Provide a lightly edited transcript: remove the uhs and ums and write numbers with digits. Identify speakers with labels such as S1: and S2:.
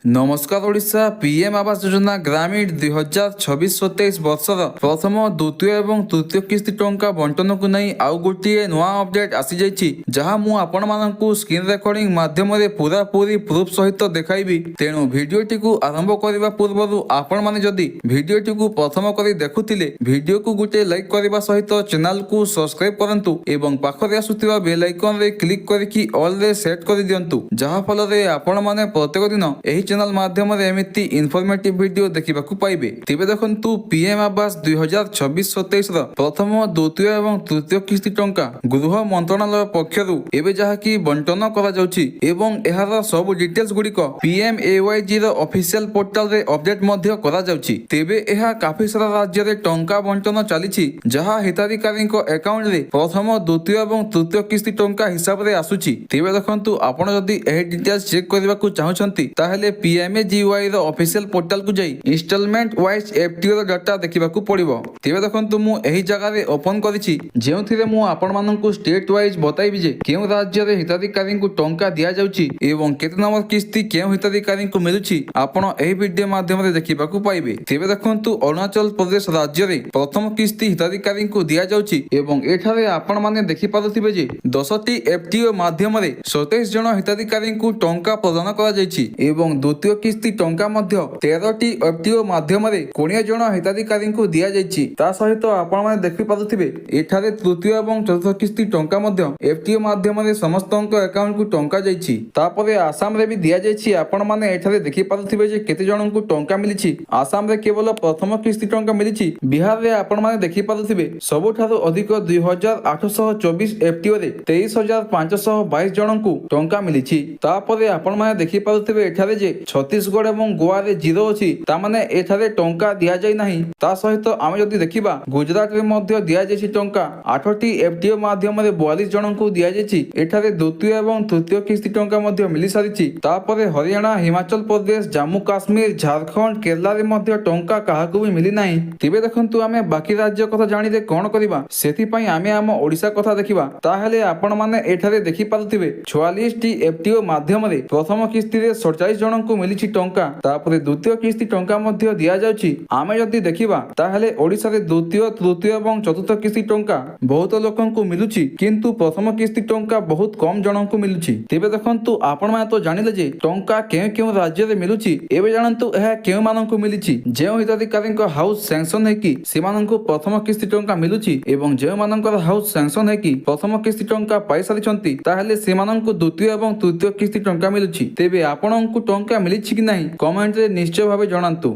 S1: नमस्कार ओडिशा पीएम आवास योजना ग्रामीण 2026-27 वर्षर प्रथम द्वितीय एवं तृतीय किस्ती टंका बंटन को नहीं आउ गोटे नुआ अपडेट आसी जाइछि जहां मु आपण माननकु स्क्रीन रेकॉर्डिंग माध्यम रे पूरा पूरी प्रूफ सहित देखाइबी। तेणु भिडियोटी को आरंभ करबा पूर्व आपण माने जदि भिडियोटी को प्रथम करी देखुथिले भिडियो को गोटे लाइक करबा सहित चैनल को सब्सक्राइब करंतु एवं पाखरे आसुथिबा बेल आइकन रे क्लिक करके ऑल रे सेट कर दियंतु जहां फल रे आपण माने प्रत्येक दिन एही चैनल माध्यम एमती इनफॉर्मेटिव वीडियो देखा पाइबे। तेबे देखंतु पीएम आवास 2026-27 प्रथम द्वितीय एवं तृतीय किस्ती टंका गृह मंत्रालय पक्षरु एबे जहाकी बंटन करा जाउछि एवं एहार सब डिटेल्स गुड़िक PMAYG रो ऑफिशियल पोर्टल रे अपडेट मध्य करा जाउछि। तेबे एहा काफी सारा राज्य रे टंका बंटन चलीछि जहा हिताधिकारी अकाउंट रे प्रथम द्वितीय एवं तृतीय किस्ती टंका हिसाब रे आसुछि। तेबे देखंतु आपण जदि एही डिटेल्स चेक करबाकू चाहुछंती ताहेले PMAGY रो ऑफिशियल पोर्टल को जाई इंस्टॉलमेंट वाइज FTO रो डाटा देखिबाकू पड़िबो। तेबे देखंतु मु एही जगह रे ओपन करिछि जेउथिरे मु आपण माननकू स्टेट वाइज बताइबि जे केउ राज्य रे हिताधिकारी को टंका दिया जाउछि एवं केते नंबर किस्ती केउ हिताधिकारी को मिलुछि आपण एही वीडियो माध्यम रे देखिबाकू पाइबे। तेबे देखंतु अरुणाचल प्रदेश राज्य रे प्रथम किस्ती हिताधिकारी को दिया जाउछि एवं एठारे आपण माने देखि पारुथिबे जे 10टी FTO माध्यम रे 27 जण हिताधिकारी को टंका प्रदान करा जाइछि एवं द्वितीय किस्ती टंका मध्य 13टी FTO माध्यम रे 20 जण हिताधिकारी को दिया जाइछि। ता सहित आपण माने देखि पारुथिबे एठारे तृतीय एवं चतुर्थ किस्ती टंका मध्य FTO माध्यम रे समस्तक अकाउंट को टंका जाइछि। तापरे आसाम रे भी दिया जाइछि आपण माने एठारे देखि पारुथिबे जे केते जण को टंका मिलिछि। आसाम रे केवल प्रथम किस्ती टंका मिलिछि। बिहार रे आपण माने देखि पारुथिबे सबठारु अधिक 2824 FTO रे 23522 जण को टंका मिलिछि। तापरे आपण माने देखि पारुथिबे एठारे जे छत्तीसगढ़ एवं गोवा रे जीरो अछि ता माने एठारे टंका दिया जाय नाही। ता सहित आमे जदि देखिबा गुजरात रे मध्य दिया जायछि टंका 8टी FTO माध्यम रे 42 जण को दिया जायछि। एठारे द्वितीय एवं तृतीय किस्ती टंका मध्य मिलि सारिछि। तापरे हरियाणा हिमाचल प्रदेश जम्मू काश्मीर झारखंड केरला रे मध्य टंका काहाकू भी मिलि नाही। तिबे देखंतु आमे बाकी राज्य कथा जानि दे कोन करिबा सेति पई आमे आम ओडिसा कथा देखिबा ताहेले आपण माने एठारे देखि पारुथिबे 44 टी FTO माध्यम रे प्रथम किस्ती रे 47 जण को मिलिछि टंका। तापरे द्वितीय किस्ती टंका मध्य दिया जाउछि। आमे जदि देखिबा ताहेले ओडिसा रे द्वितीय तृतीय एवं चतुर्थ किस्ती टंका बहुत लोकन को मिलुछि किंतु प्रथम किस्ती टंका बहुत कम जण को मिलुछि। तेबे देखंतु आपण माने तो जानिले जे टंका केउ राज्य रे मिलुछि। एबे जानंतु एहा केउ मानन को मिलिछि जेउ हिताधिकारी हाउस सैंक्शन हेकि सेमाननकु प्रथम किस्ती टंका मिलुछि एवं जेउ माननकर हाउस सैंक्शन हेकि प्रथम किस्ती टंका पाइ सारिछंती ताहेले सेमाननकु द्वितीय एवं तृतीय किस्ती टंका मिलुछि। तेबे आपणनकु टंका मिलिछि कि नाही कमेंट रे निश्चय भाबे जणांतु।